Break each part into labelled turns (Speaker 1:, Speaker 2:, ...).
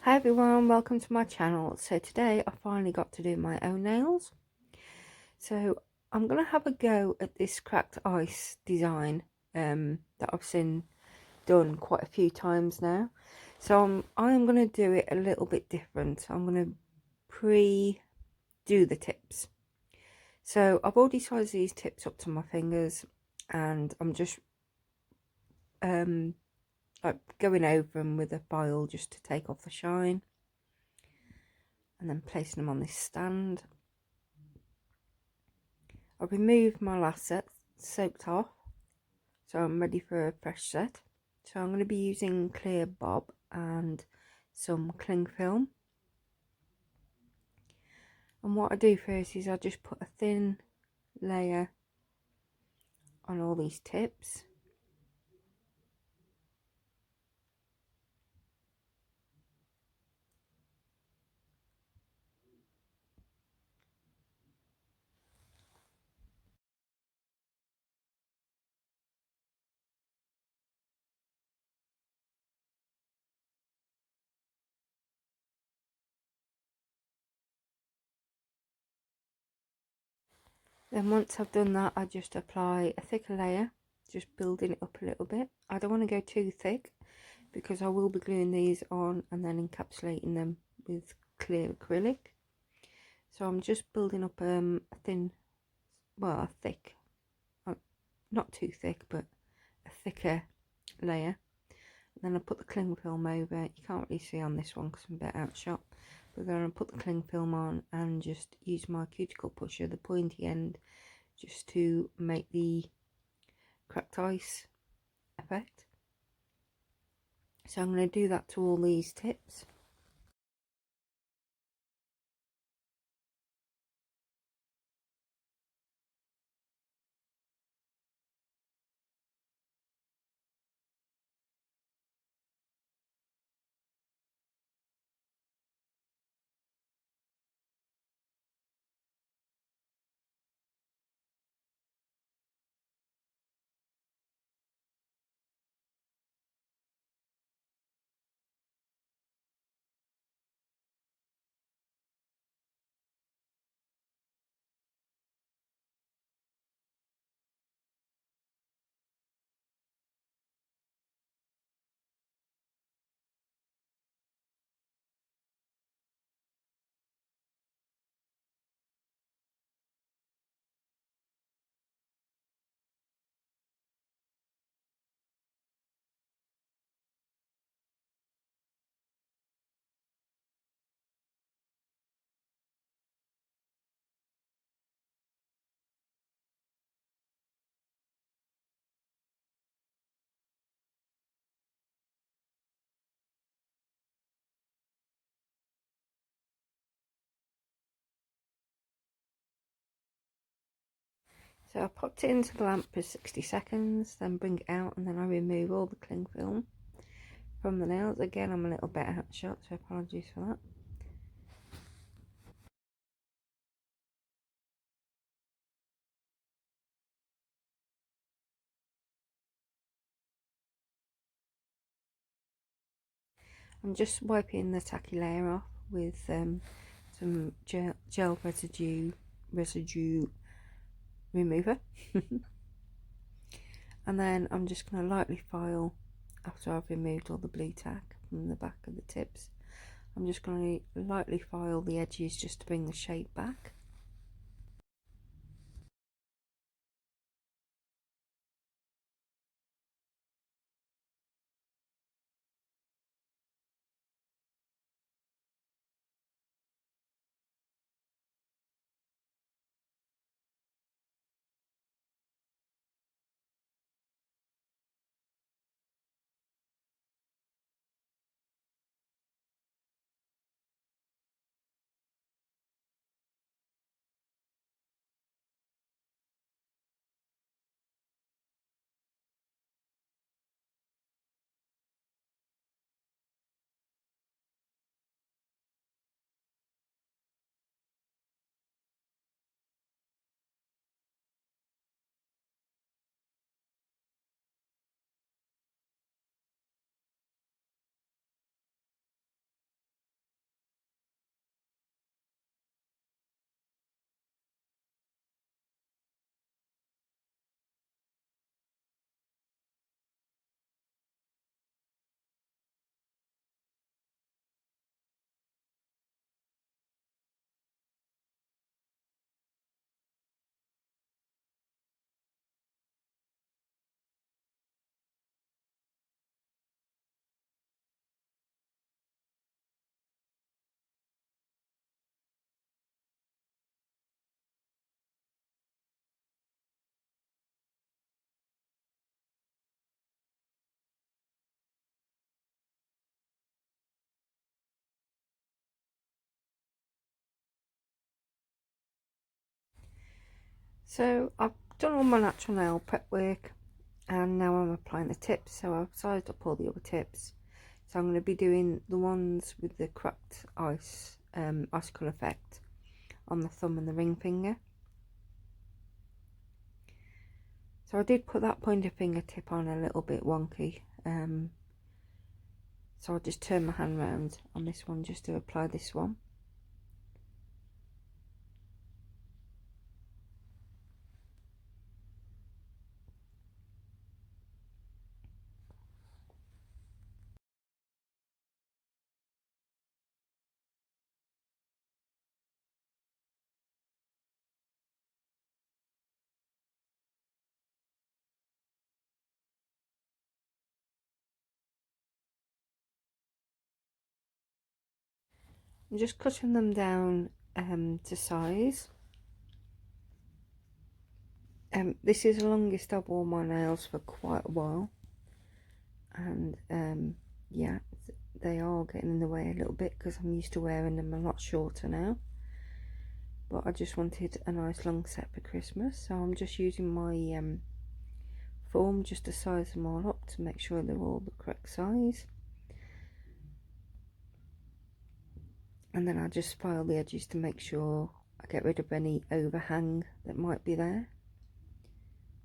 Speaker 1: Hi everyone, welcome to my channel. So today I finally got to do my own nails. So I'm going to have a go at this cracked ice design that I've seen done quite a few times now. So I'm going to do it a little bit different. I'm going to pre-do the tips. So I've already sized these tips up to my fingers and I'm just like going over them with a file just to take off the shine. And then placing them on this stand. I've removed my last set, soaked off, so I'm ready for a fresh set. So I'm going to be using clear bob and some cling film. And what I do first is I just put a thin layer on all these tips. Then once I've done that, I just apply a thicker layer, just building it up a little bit. I don't want to go too thick because I will be gluing these on and then encapsulating them with clear acrylic. So I'm just building up a thin, well, a thick, not too thick, but a thicker layer. And then I put the cling film over. You can't really see on this one because I'm a bit outshot. But then I put the cling film on and just use my cuticle pusher, the pointy end, just to make the cracked ice effect. So I'm going to do that to all these tips. So I popped it into the lamp for 60 seconds, then bring it out, and then I remove all the cling film from the nails. Again, I'm a little bit outshot, so apologies for that. I'm just wiping the tacky layer off with some gel residue remover. And then I'm just going to lightly file after I've removed all the blue tack from the back of the tips. I'm just going to lightly file the edges just to bring the shape back. So I've done all my natural nail prep work and now I'm applying the tips. So I've sized up all the other tips. So I'm going to be doing the ones with the cracked icicle effect on the thumb and the ring finger. So I did put that pointer finger tip on a little bit wonky. So I'll just turn my hand round on this one just to apply this one. I'm just cutting them down to size. This is the longest I've worn my nails for quite a while, and yeah, they are getting in the way a little bit because I'm used to wearing them a lot shorter now. But I just wanted a nice long set for Christmas, so I'm just using my form just to size them all up to make sure they're all the correct size. And then I just file the edges to make sure I get rid of any overhang that might be there,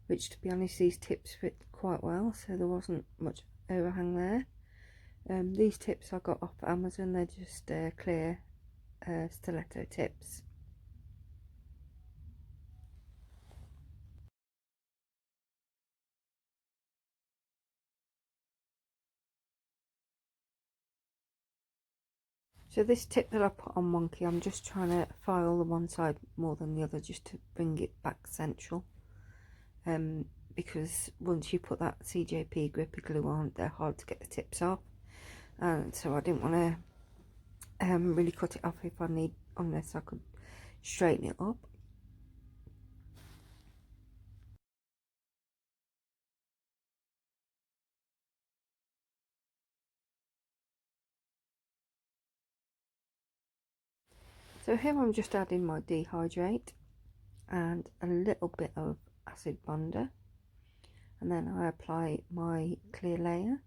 Speaker 1: which, to be honest, these tips fit quite well, so there wasn't much overhang there. These tips I got off Amazon. They're just clear stiletto tips. So this tip that I put on Monkey, I'm just trying to file the one side more than the other just to bring it back central. Because once you put that CJP grippy glue on, they're hard to get the tips off. And so I didn't want to really cut it off unless I could straighten it up. So here I'm just adding my dehydrate and a little bit of acid bonder, and then I apply my clear layer.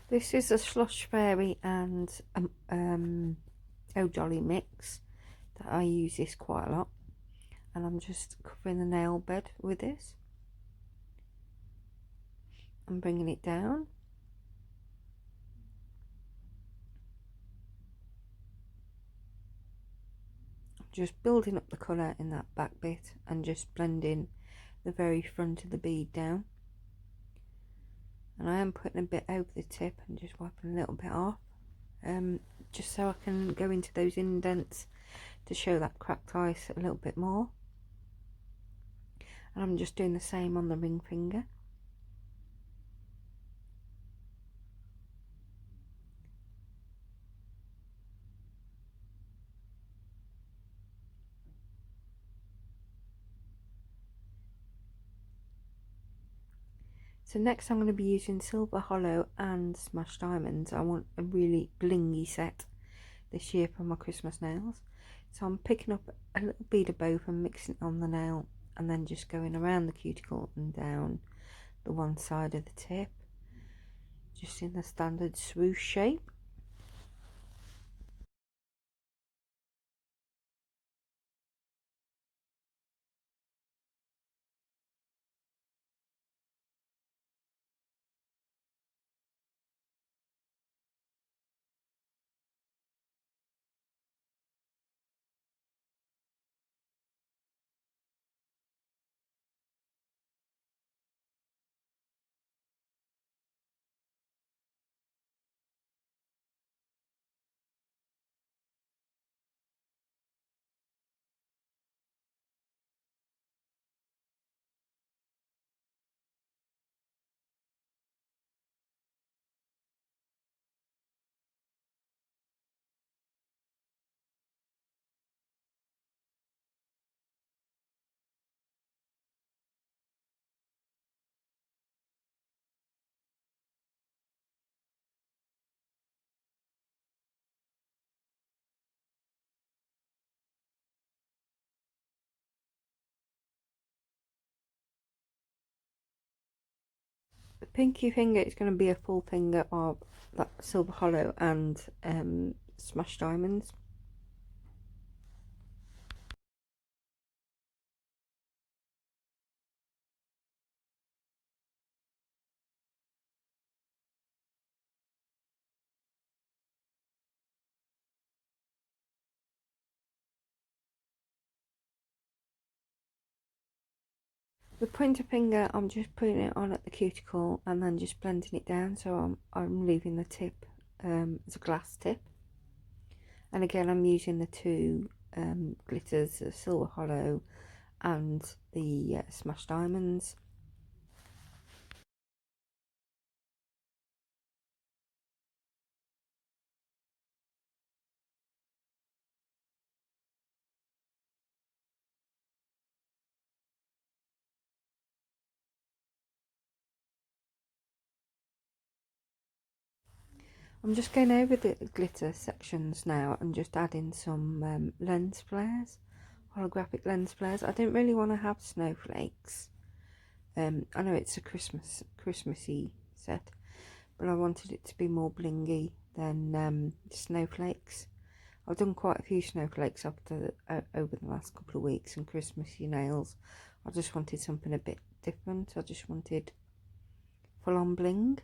Speaker 1: This is a Slush Fairy and Oh Jolly mix that I use this quite a lot, and I'm just covering the nail bed with this and bringing it down. Just building up the colour in that back bit and just blending the very front of the bead down. And I am putting a bit over the tip and just wiping a little bit off just so I can go into those indents to show that cracked ice a little bit more. And I'm just doing the same on the ring finger. So next I'm going to be using silver hollow and smashed diamonds. I want a really blingy set this year for my Christmas nails. So I'm picking up a little bead of both and mixing it on the nail, and then just going around the cuticle and down the one side of the tip, just in the standard swoosh shape. The pinky finger is going to be a full finger of that silver hollow and smashed diamonds. The pointer finger, I'm just putting it on at the cuticle and then just blending it down, so I'm leaving the tip as a glass tip. And again, I'm using the two glitters, the silver hollow and the smashed diamonds. I'm just going over the glitter sections now and just adding some lens flares, holographic lens flares. I didn't really want to have snowflakes. I know it's a Christmassy set, but I wanted it to be more blingy than snowflakes. I've done quite a few snowflakes over the last couple of weeks, and Christmassy nails. I just wanted something a bit different. I just wanted full on bling.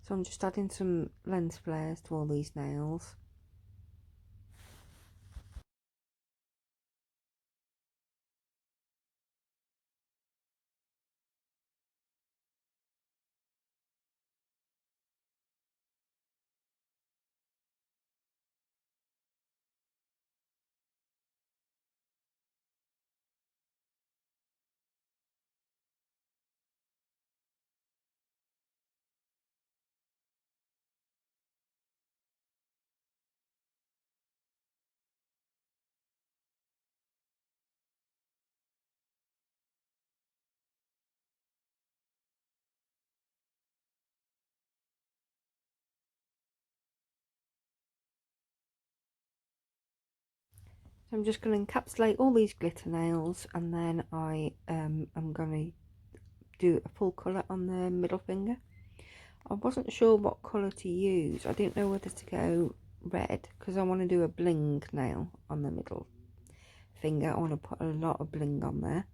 Speaker 1: So I'm just adding some lens flares to all these nails. So I'm just going to encapsulate all these glitter nails, and then I'm going to do a full colour on the middle finger. I wasn't sure what colour to use. I didn't know whether to go red because I want to do a bling nail on the middle finger. I want to put a lot of bling on there.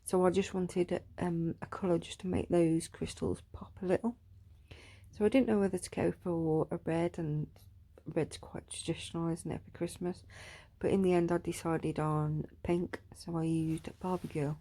Speaker 1: So I just wanted a colour just to make those crystals pop a little. So I didn't know whether to go for a red, and red's quite traditional, isn't it, for Christmas? But in the end I decided on pink, so I used Barbie Girl.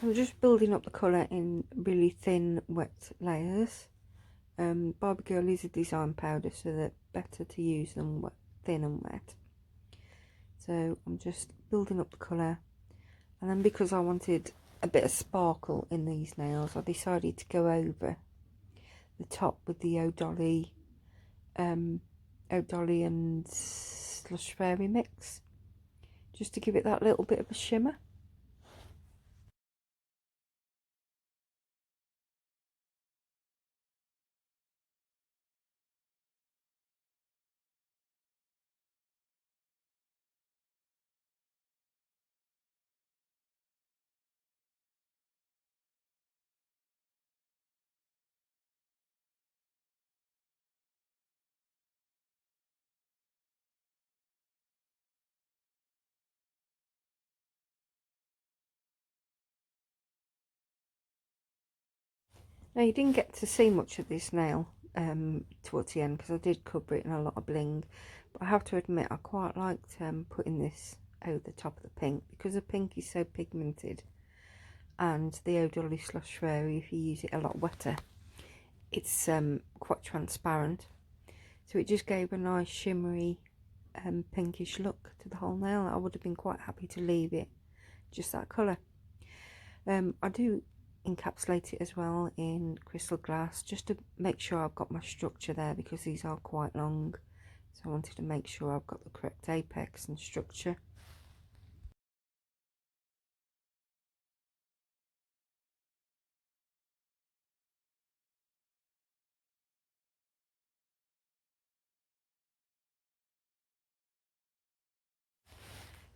Speaker 1: So I'm just building up the colour in really thin wet layers. Barbecue is a design powder, so they're better to use than thin and wet. So I'm just building up the colour, and then because I wanted a bit of sparkle in these nails, I decided to go over the top with the O'Dolly and Slush Fairy mix, just to give it that little bit of a shimmer. Now, you didn't get to see much of this nail towards the end because I did cover it in a lot of bling, but I have to admit I quite liked putting this over the top of the pink because the pink is so pigmented, and the O'Dolly Slush Fairy, if you use it a lot wetter, it's quite transparent, so it just gave a nice shimmery pinkish look to the whole nail. I would have been quite happy to leave it just that colour. I do encapsulate it as well in crystal glass just to make sure I've got my structure there, because these are quite long, so I wanted to make sure I've got the correct apex and structure.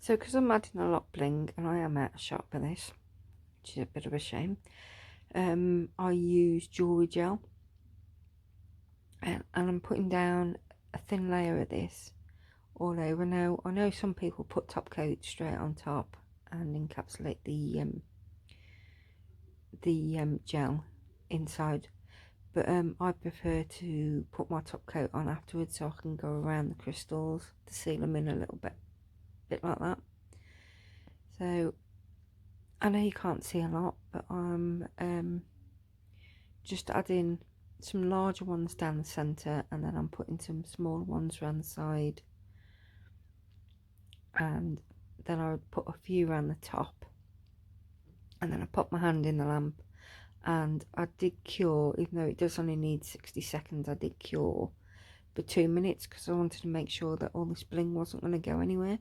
Speaker 1: So because I'm adding a lot of bling and I am out of shot for this, which is a bit of a shame, I use jewellery gel, and I'm putting down a thin layer of this all over. Now I know some people put top coat straight on top and encapsulate the gel inside, but I prefer to put my top coat on afterwards so I can go around the crystals to seal them in a little bit like that. So I know you can't see a lot, but I'm just adding some larger ones down the centre, and then I'm putting some smaller ones around the side, and then I would put a few around the top, and then I pop my hand in the lamp, and I did cure, even though it does only need 60 seconds, I did cure for 2 minutes because I wanted to make sure that all this bling wasn't going to go anywhere.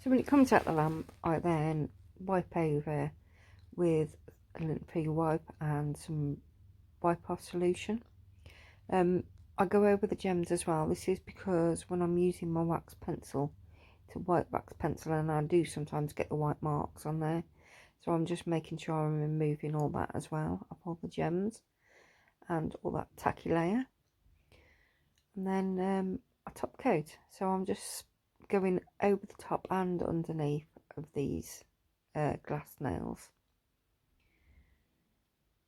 Speaker 1: So when it comes out the lamp, I then wipe over with a lint-free wipe and some wipe off solution. I go over the gems as well. This is because when I'm using my wax pencil, it's a white wax pencil, and I do sometimes get the white marks on there, so I'm just making sure I'm removing all that as well, of all the gems and all that tacky layer. And then a top coat, so I'm just going over the top and underneath of these glass nails,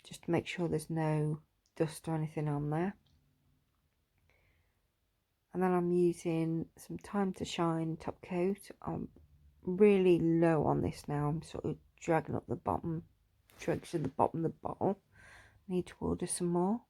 Speaker 1: just to make sure there's no dust or anything on there. And then I'm using some Time to Shine top coat. I'm really low on this now. I'm sort of dragging up the bottom, dregs to the bottom of the bottle. I need to order some more.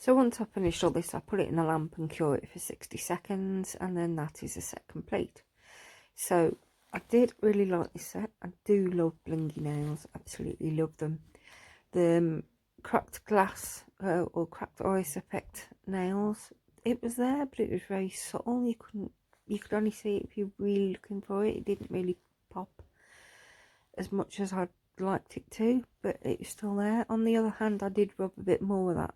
Speaker 1: So once I finished all this, I put it in a lamp and cure it for 60 seconds, and then that is a set complete. So I did really like this set. I do love blingy nails, absolutely love them. The cracked glass or cracked ice effect nails, it was there, but it was very subtle. You could only see it if you're really looking for it. It didn't really pop as much as I'd liked it to, but it was still there. On the other hand, I did rub a bit more of that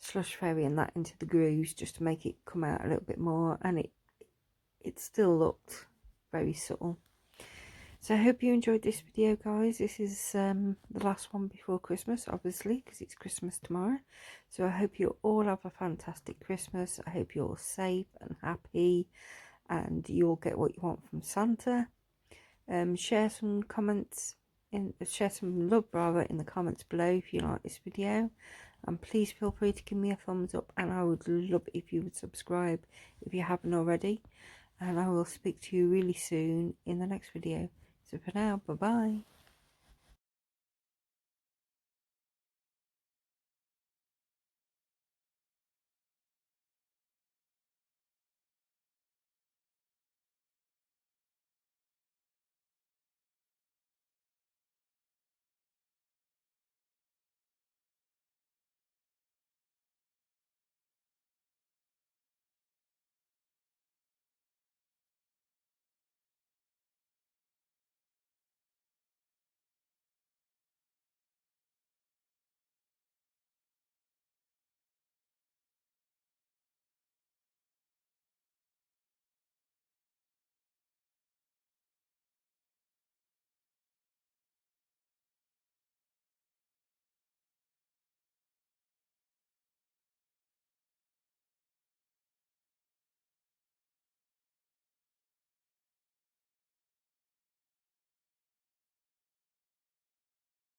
Speaker 1: slush fairy and that into the grooves just to make it come out a little bit more, and it still looked very subtle. So I hope you enjoyed this video, guys. This is the last one before Christmas, obviously, because it's Christmas tomorrow. So I hope you all have a fantastic Christmas. I hope you're all safe and happy, and you all get what you want from Santa. Share some comments, share some love rather in the comments below if you like this video, and please feel free to give me a thumbs up, and I would love if you would subscribe if you haven't already, and I will speak to you really soon in the next video. So for now, bye bye.